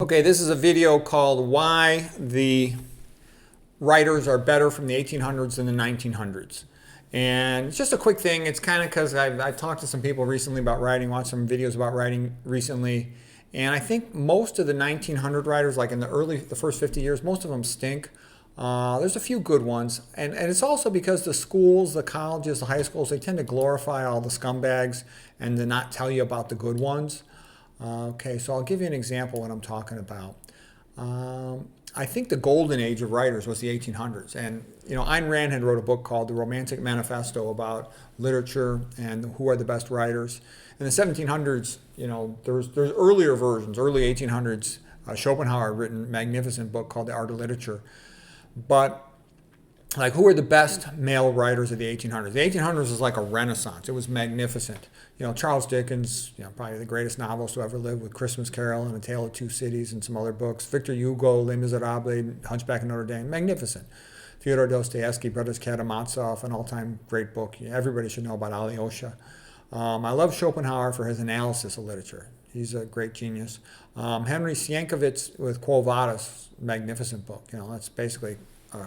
Okay, this is a video called Why the Writers Are Better from the 1800s than the 1900s. And it's just a quick thing. It's kind of because I've talked to some people recently about writing, watched some videos about writing recently. And I think most of the 1900 writers, like in the first 50 years, most of them stink. There's a few good ones. And it's also because the schools, the colleges, the high schools, they tend to glorify all the scumbags and to not tell you about the good ones. Okay, so I'll give you an example of what I'm talking about. I think the golden age of writers was the 1800s. And, Ayn Rand had wrote a book called The Romantic Manifesto about literature and who are the best writers. In the 1700s, there's earlier versions, early 1800s. Schopenhauer had written a magnificent book called The Art of Literature. But who are the best male writers of the 1800s? The 1800s was like a renaissance. It was magnificent. Charles Dickens, probably the greatest novelist to ever live, with Christmas Carol and A Tale of Two Cities and some other books. Victor Hugo, Les Miserables, Hunchback of Notre Dame, magnificent. Fyodor Dostoevsky, Brothers Karamazov, an all-time great book. Everybody should know about Alyosha. I love Schopenhauer for his analysis of literature. He's a great genius. Henry Sienkiewicz with Quo Vadis, magnificent book. That's basically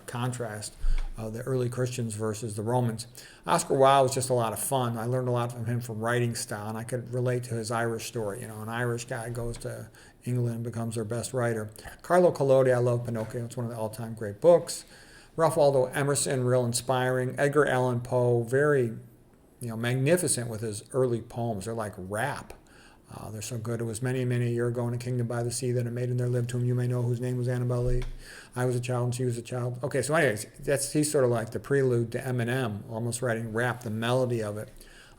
contrast of the early Christians versus the Romans. Oscar Wilde was just a lot of fun. I learned a lot from him from writing style, and I could relate to his Irish story. An Irish guy goes to England and becomes their best writer. Carlo Collodi, I love Pinocchio. It's one of the all-time great books. Ralph Waldo Emerson, real inspiring. Edgar Allan Poe, very magnificent with his early poems. They're like rap. They're so good. It was many, many a year ago in a kingdom by the sea that a maiden there lived whom you may know, whose name was Annabel Lee. I was a child and she was a child. Okay, so anyways, he's sort of like the prelude to Eminem, almost writing rap, the melody of it.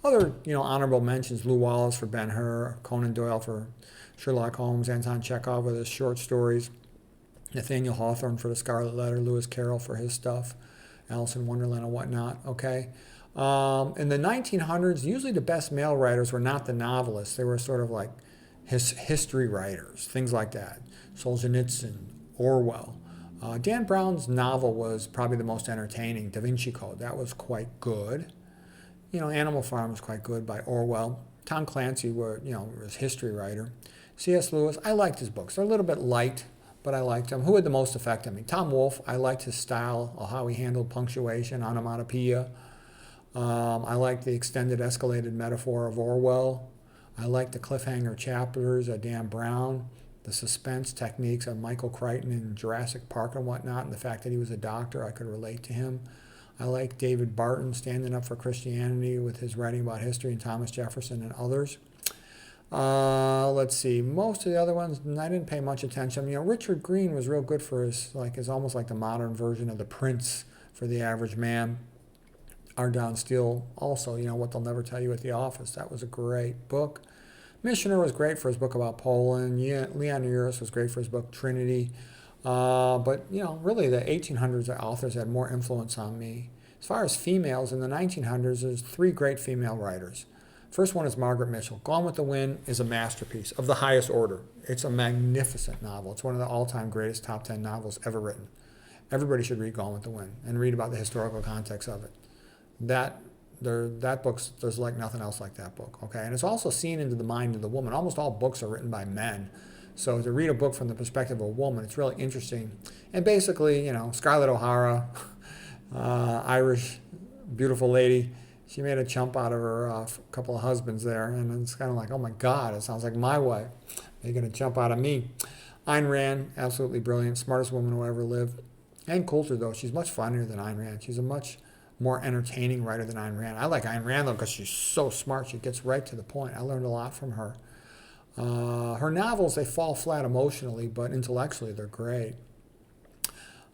Other, honorable mentions: Lew Wallace for Ben-Hur, Conan Doyle for Sherlock Holmes, Anton Chekhov with his short stories, Nathaniel Hawthorne for The Scarlet Letter, Lewis Carroll for his stuff, Alice in Wonderland and whatnot. Okay. In the 1900s, usually the best male writers were not the novelists. They were sort of like history writers, things like that. Solzhenitsyn, Orwell. Dan Brown's novel was probably the most entertaining, Da Vinci Code. That was quite good. Animal Farm was quite good by Orwell. Tom Clancy was a history writer. C.S. Lewis, I liked his books. They're a little bit light, but I liked them. Who had the most effect on me? Tom Wolfe, I liked his style, how he handled punctuation, onomatopoeia. I like the extended escalated metaphor of Orwell. I like the cliffhanger chapters of Dan Brown, the suspense techniques of Michael Crichton in Jurassic Park and whatnot, and the fact that he was a doctor, I could relate to him. I like David Barton standing up for Christianity with his writing about history, and Thomas Jefferson and others. Let's see. Most of the other ones, I didn't pay much attention. Richard Green was real good for his almost like the modern version of The Prince for the average man. Ardon Steele also, What They'll Never Tell You at the Office. That was a great book. Michener was great for his book about Poland. Leon Uris was great for his book Trinity. But really the 1800s authors had more influence on me. As far as females, in the 1900s, there's three great female writers. First one is Margaret Mitchell. Gone with the Wind is a masterpiece of the highest order. It's a magnificent novel. It's one of the all-time greatest top 10 novels ever written. Everybody should read Gone with the Wind and read about the historical context of it. That book's, there's like nothing else like that book, okay? And it's also seen into the mind of the woman. Almost all books are written by men. So to read a book from the perspective of a woman, it's really interesting. And basically, Scarlett O'Hara, Irish, beautiful lady, she made a chump out of her couple of husbands there. And it's kind of like, oh my God, it sounds like my wife making a chump out of me. Ayn Rand, absolutely brilliant, smartest woman who ever lived. Ann Coulter, though, she's much funnier than Ayn Rand. She's a much more entertaining writer than Ayn Rand. I like Ayn Rand, though, because she's so smart. She gets right to the point. I learned a lot from her. Her novels, they fall flat emotionally, but intellectually, they're great.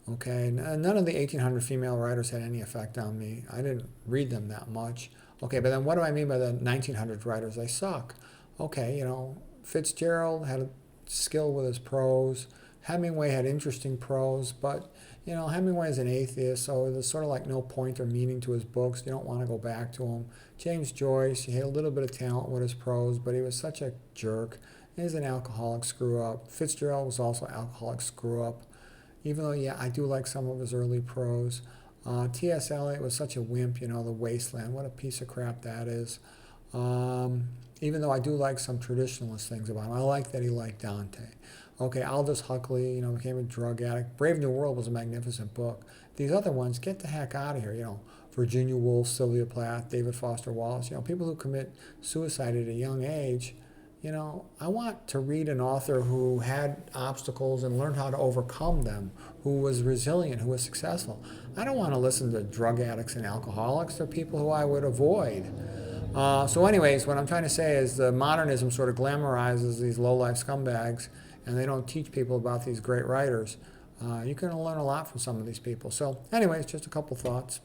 Okay, none of the 1800 female writers had any effect on me. I didn't read them that much. Okay, but then what do I mean by the 1900 writers? They suck. Okay, Fitzgerald had a skill with his prose. Hemingway had interesting prose, but Hemingway is an atheist, so there's sort of like no point or meaning to his books. You don't want to go back to him. James Joyce, he had a little bit of talent with his prose, but he was such a jerk. He's an alcoholic screw-up. Fitzgerald was also an alcoholic screw-up, even though, yeah, I do like some of his early prose. T.S. Eliot was such a wimp, The Wasteland. What a piece of crap that is. Even though I do like some traditionalist things about him. I like that he liked Dante. Okay, Aldous Huxley, became a drug addict. Brave New World was a magnificent book. These other ones, get the heck out of here. Virginia Woolf, Sylvia Plath, David Foster Wallace. People who commit suicide at a young age. I want to read an author who had obstacles and learned how to overcome them, who was resilient, who was successful. I don't want to listen to drug addicts and alcoholics. They're people who I would avoid. So anyways, what I'm trying to say is the modernism sort of glamorizes these low-life scumbags, and they don't teach people about these great writers. You can learn a lot from some of these people. So anyways, just a couple thoughts.